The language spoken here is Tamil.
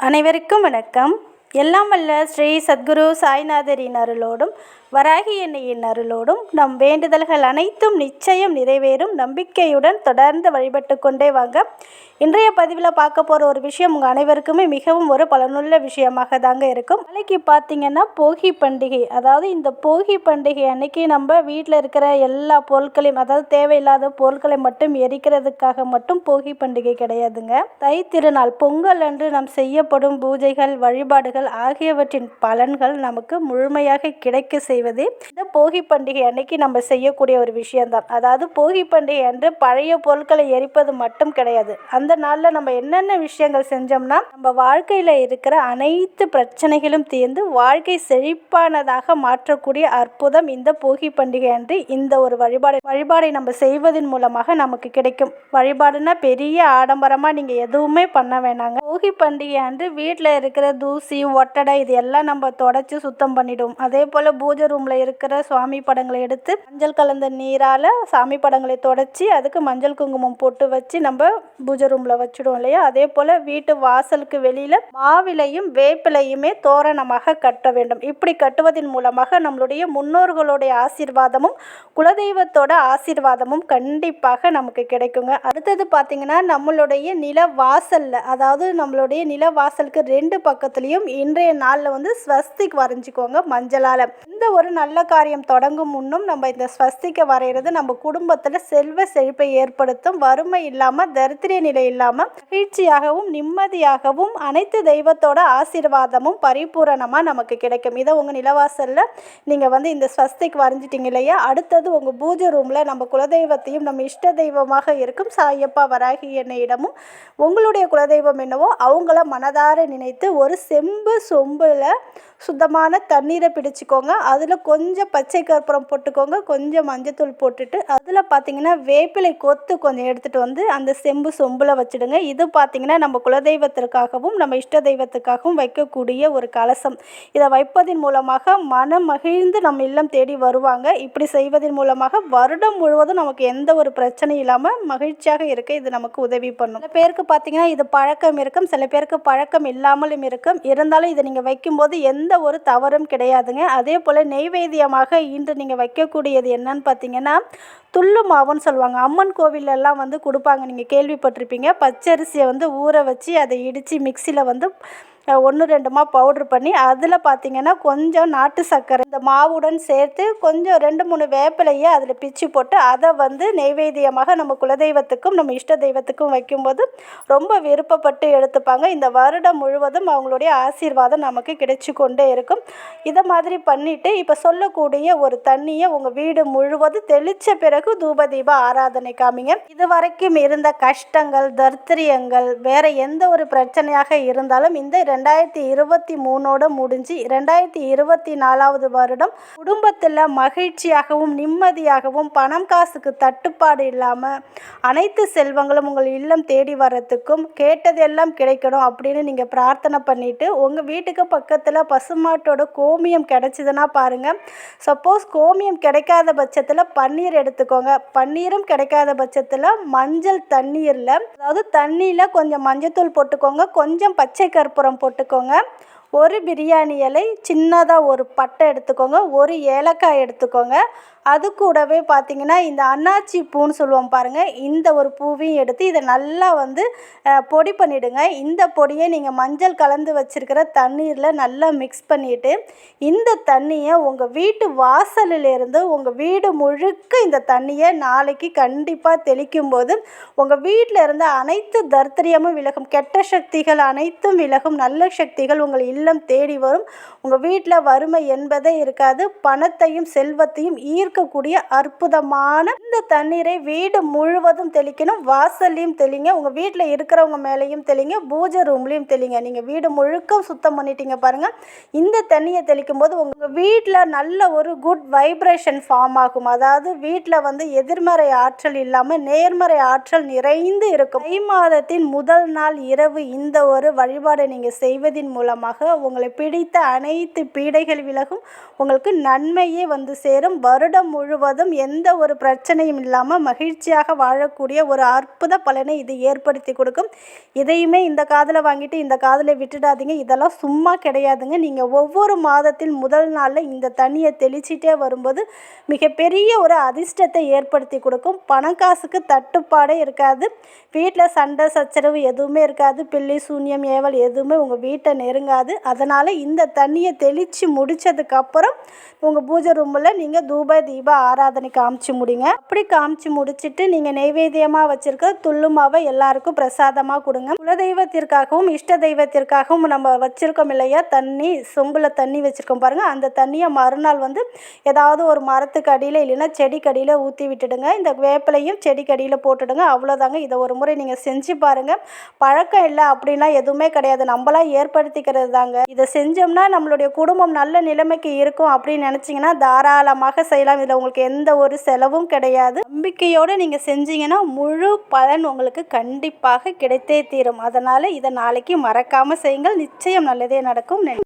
அனைவருக்கும் வணக்கம். எல்லாம் வல்ல ஸ்ரீ சத்குரு சாய்நாதரின் அருளோடும் வராகி எண்ணெயின் அருளோடும் நம் வேண்டுதல்கள் அனைத்தும் நிச்சயம் நிறைவேறும் நம்பிக்கையுடன் தொடர்ந்து வழிபட்டு கொண்டே வாங்க. இன்றைய பதிவில் பார்க்க போகிற ஒரு விஷயம் உங்கள் அனைவருக்குமே மிகவும் ஒரு பலனுள்ள விஷயமாக தாங்க இருக்கும். நாளைக்கு பார்த்தீங்கன்னா போகி பண்டிகை. அதாவது இந்த போகி பண்டிகை அன்னைக்கு நம்ம வீட்டில் இருக்கிற எல்லா பொருட்களையும், அதாவது தேவையில்லாத பொருட்களை மட்டும் எரிக்கிறதுக்காக மட்டும் போகி பண்டிகை கிடையாதுங்க. தை திருநாள் பொங்கல் அன்று நாம் செய்யப்படும் பூஜைகள், வழிபாடுகள் ஆகியவற்றின் பலன்கள் நமக்கு முழுமையாக கிடைக்க செய்வது இந்த போகி பண்டிகை அன்னைக்கு நம்ம செய்யக்கூடிய ஒரு விஷயம்தான். அதாவது போகி பண்டிகை அன்று பழைய பொருட்களை எரிப்பது மட்டும் கிடையாது. அந்த நாளில் நம்ம என்னென்ன விஷயங்கள் செஞ்சோம்னா நம்ம வாழ்க்கையில் இருக்கிற அனைத்து பிரச்சனைகளும் தீர்ந்து வாழ்க்கை செழிப்பானதாக மாற்றக்கூடிய அற்புதம் இந்த போகி பண்டிகை அன்று இந்த ஒரு வழிபாடை நம்ம செய்வதன் மூலமாக நமக்கு கிடைக்கும். வழிபாடுனா பெரிய ஆடம்பரமாக நீங்கள் எதுவுமே பண்ண வேணாங்க. போகி பண்டிகை அன்று வீட்டில் இருக்கிற தூசி, ஒட்டடை இது எல்லாம் நம்ம தொடச்சி சுத்தம் பண்ணிடுவோம். அதே போல் பூஜை ரூமில் இருக்கிற சுவாமி படங்களை எடுத்து மஞ்சள் கலந்த நீரால் சாமி படங்களை தொடச்சி அதுக்கு மஞ்சள் குங்குமம் போட்டு வச்சு நம்ம பூஜை ரூமில் வச்சுடுவோம் இல்லையா. அதே போல் வீட்டு வாசலுக்கு வெளியில் மாவிலையும் வேப்பிலையுமே தோரணமாக கட்ட வேண்டும். இப்படி கட்டுவதன் மூலமாக நம்மளுடைய முன்னோர்களுடைய ஆசீர்வாதமும் குலதெய்வத்தோட ஆசீர்வாதமும் கண்டிப்பாக நமக்கு கிடைக்குங்க. அடுத்தது பார்த்தீங்கன்னா நம்மளுடைய நில வாசலில், அதாவது நம்மளுடைய நில வாசலுக்கு 2 பக்கத்துலேயும் இன்றைய நாளில் ஸ்வஸ்திக் வரைஞ்சிக்கோங்க மஞ்சளால். இந்த ஒரு நல்ல காரியம் தொடங்கும் முன்னும் நம்ம இந்த ஸ்வஸ்திக்கை வரைகிறது நம்ம குடும்பத்தில் செல்வ செழிப்பை ஏற்படுத்தும். வறுமை இல்லாமல், தரித்திர நிலை இல்லாமல் மகிழ்ச்சியாகவும் நிம்மதியாகவும் அனைத்து தெய்வத்தோட ஆசீர்வாதமும் பரிபூரணமாக நமக்கு கிடைக்கும். இதை உங்கள் நிலவாசலில் நீங்கள் இந்த ஸ்வஸ்திக் வரைஞ்சிட்டிங்க இல்லையா. அடுத்தது உங்கள் பூஜை ரூமில் நம்ம குலதெய்வத்தையும் நம்ம இஷ்ட தெய்வமாக இருக்கும் சாயப்பா வராகி எண்ணெயிடமும் உங்களுடைய குலதெய்வம் என்னவோ அவங்கள மனதார நினைத்து ஒரு சொம்பில் சுத்தமான தண்ணீரை பிடிச்சிக்கோங்க. அதில் கொஞ்சம் பச்சை கற்பூரம் போட்டுக்கோங்க, கொஞ்சம் மஞ்சத்தூள் போட்டுட்டு அதில் பார்த்தீங்கன்னா வேப்பிலை கொத்து கொஞ்சம் எடுத்துகிட்டு அந்த சொம்பில் வச்சுடுங்க. இது பார்த்தீங்கன்னா நம்ம குலதெய்வத்திற்காகவும் நம்ம இஷ்ட தெய்வத்துக்காகவும் வைக்கக்கூடிய ஒரு கலசம். இதை வைப்பதன் மூலமாக மனம் மகிழ்ந்து நம்ம இல்லம் தேடி வருவாங்க. இப்படி செய்வதன் மூலமாக வருடம் முழுவதும் நமக்கு எந்த ஒரு பிரச்சனையும் இல்லாமல் மகிழ்ச்சியாக இருக்க இது நமக்கு உதவி பண்ணும். சில பேருக்கு பார்த்தீங்கன்னா இது பழக்கம் இருக்கும், சில பேருக்கு பழக்கம் இல்லாமலும் இருக்கும். இருந்தாலும் இதை நீங்கள் வைக்கும்போது எந்த ஒரு தவறும் கிடையாதுங்க. அதே போல் நெய்வேத்தியமாக இன்று நீங்கள் வைக்கக்கூடியது என்னன்னு பார்த்தீங்கன்னா துள்ளு மாவுன்னு சொல்லுவாங்க. அம்மன் கோவிலெல்லாம் கொடுப்பாங்க, நீங்கள் கேள்விப்பட்டிருப்பீங்க. பச்சரிசியை ஊற வச்சு அதை இடித்து மிக்சியில் 1-2 பவுட்ரு பண்ணி அதில் பார்த்தீங்கன்னா கொஞ்சம் நாட்டு சர்க்கரை இந்த மாவுடன் சேர்த்து கொஞ்சம் 2-3 வேப்பிலையை அதில் பிச்சு போட்டு அதை நெய்வேத்தியமாக நம்ம குலதெய்வத்துக்கும் நம்ம இஷ்ட தெய்வத்துக்கும் வைக்கும்போது ரொம்ப விருப்பப்பட்டு எடுத்துப்பாங்க. இந்த வருடம் முழுவதும் அவங்களுடைய ஆசீர்வாதம் நமக்கு கிடைச்சி கொண்டே இருக்கும். இதை மாதிரி பண்ணிவிட்டு இப்போ சொல்லக்கூடிய ஒரு தண்ணியை உங்கள் வீடு முழுவதும் தெளித்த பிறகு தூபதீப ஆராதனை காமிங்க. இது வரைக்கும் இருந்த கஷ்டங்கள், தரித்திரியங்கள், வேறு எந்த ஒரு பிரச்சனையாக இருந்தாலும் இந்த 2023 முடிஞ்சு 2024 வருடம் குடும்பத்தில் மகிழ்ச்சியாகவும் நிம்மதியாகவும் பணம் காசுக்கு தட்டுப்பாடு இல்லாமல் அனைத்து செல்வங்களும் உங்கள் இல்லம் தேடி வர்றதுக்கும் கேட்டதெல்லாம் கிடைக்கணும் அப்படின்னு நீங்கள் பிரார்த்தனை பண்ணிவிட்டு உங்கள் வீட்டுக்கு பக்கத்தில் பசுமாட்டோட கோமியம் கிடைச்சிதுன்னா பாருங்கள். சப்போஸ் கோமியம் கிடைக்காத பட்சத்தில் பன்னீர் எடுத்துக்கோங்க. பன்னீரும் கிடைக்காத பட்சத்தில் மஞ்சள் தண்ணீரில், அதாவது தண்ணியில் கொஞ்சம் மஞ்சத்தூள் போட்டுக்கோங்க, கொஞ்சம் பச்சை கற்பூரம் போட்டுக்கோங்க, ஒரு பிரியாணி இலை, சின்னதாக ஒரு பட்டை எடுத்துக்கோங்க, ஒரு ஏலக்காய் எடுத்துக்கோங்க. அது கூடவே பார்த்திங்கன்னா இந்த அன்னாச்சி பூன்னு சொல்லுவோம் பாருங்கள், இந்த ஒரு பூவையும் எடுத்து இதை நல்லா பொடி பண்ணிவிடுங்க. இந்த பொடியை நீங்கள் மஞ்சள் கலந்து வச்சுருக்கிற தண்ணீரில் நல்லா மிக்ஸ் பண்ணிவிட்டு இந்த தண்ணியை உங்கள் வீட்டு வாசலிலிருந்து உங்கள் வீடு முழுக்க இந்த தண்ணியை நாளைக்கு கண்டிப்பாக தெளிக்கும் போது உங்கள் வீட்டில் இருந்த அனைத்து தரித்திரியமும் விலகும், கெட்ட சக்திகள் அனைத்தும் விலகும், நல்ல சக்திகள் உங்கள் இல்லம் தேடி வரும். உங்கள் வீட்டில் வறுமை என்பதே இருக்காது. பணத்தையும் செல்வத்தையும் ஈர்க்கக்கூடிய அற்புதமான இந்த தண்ணீரை வீடு முழுவதும் தெளிக்கணும். வாசல்லையும் தெளிங்க, உங்கள் வீட்டில் இருக்கிறவங்க மேலேயும் தெளிங்க, பூஜை ரூம்லேயும் தெளிங்க. நீங்கள் வீடு முழுக்க சுத்தம் பண்ணிட்டீங்க பாருங்கள். இந்த தண்ணியை தெளிக்கும் போது உங்கள் வீட்டில் நல்ல ஒரு குட் வைப்ரேஷன் ஃபார்ம் ஆகும். அதாவது வீட்டில் எதிர்மறை ஆற்றல் இல்லாமல் நேர்மறை ஆற்றல் நிறைந்து இருக்கும். தை மாதத்தின் முதல் நாள் இரவு இந்த ஒரு வழிபாடை நீங்கள் செய்வதன் மூலமாக உங்களை பிடித்த அனைத்து பீடைகள் விலகும். உங்களுக்கு நன்மையே வந்து சேரும். வருடம் முழுவதும் எந்த ஒரு பிரச்சனையும் இல்லாமல் மகிழ்ச்சியாக வாழக்கூடிய ஒரு அற்புத பலனை இது ஏற்படுத்தி கொடுக்கும். இதையுமே இந்த காதில் வாங்கிட்டு இந்த காதில் விட்டுடாதீங்க. இதெல்லாம் சும்மா கிடையாதுங்க. நீங்கள் ஒவ்வொரு மாதத்தில் முதல் நாளில் இந்த தண்ணியை தெளிச்சிட்டே வரும்போது மிகப்பெரிய ஒரு அதிர்ஷ்டத்தை ஏற்படுத்தி கொடுக்கும். பணக்காசுக்கு தட்டுப்பாடே இருக்காது. வீட்டில் சண்டை சச்சரவு எதுவுமே இருக்காது. பில்லி சூன்யம் ஏவல் எதுவுமே உங்கள் வீட்டை நெருங்காது. அதனால் இந்த தண்ணியை தெளித்து முடித்ததுக்கப்புறம் உங்கள் பூஜை ரூமில் நீங்கள் தீப ஆராதனை காமிச்சு முடிங்க. அப்படி காமிச்சு முடிச்சுட்டு நீங்கள் நெய்வேத்தியமாக வச்சுருக்க துள்ளு மாவை எல்லாருக்கும் பிரசாதமாக கொடுங்க. குலதெய்வத்திற்காகவும் இஷ்ட தெய்வத்திற்காகவும் நம்ம வச்சுருக்கோம் இல்லையா, தண்ணி சொம்பில் தண்ணி வச்சுருக்கோம் பாருங்கள். அந்த தண்ணியை மறுநாள் ஏதாவது ஒரு மரத்துக்கு அடியில் இல்லைன்னா செடிக்கு அடியில் ஊற்றி விட்டுடுங்க. இந்த வேப்பிலையும் செடிக்கு அடியில் போட்டுடுங்க. அவ்வளோதாங்க. இதை ஒரு முறை நீங்கள் செஞ்சு பாருங்கள். பழக்கம் இல்லை அப்படின்னா எதுவுமே கிடையாது, நம்மளாம் ஏற்படுத்திக்கிறது தாங்க. இதை செஞ்சோம்னா நம்மளுடைய குடும்பம் நல்ல நிலைமைக்கு இருக்கும் அப்படின்னு நினச்சிங்கன்னா தாராளமாக செய்யலாம். இதில் உங்களுக்கு எந்த ஒரு செலவும் கிடையாது. நம்பிக்கையோடு நீங்கள் செஞ்சீங்கன்னா முழு பலன் உங்களுக்கு கண்டிப்பாக கிடைத்தே தீரும். அதனால் இதை நாளைக்கு மறக்காமல் செய்யுங்கள். நிச்சயம் நல்லதே நடக்கும்.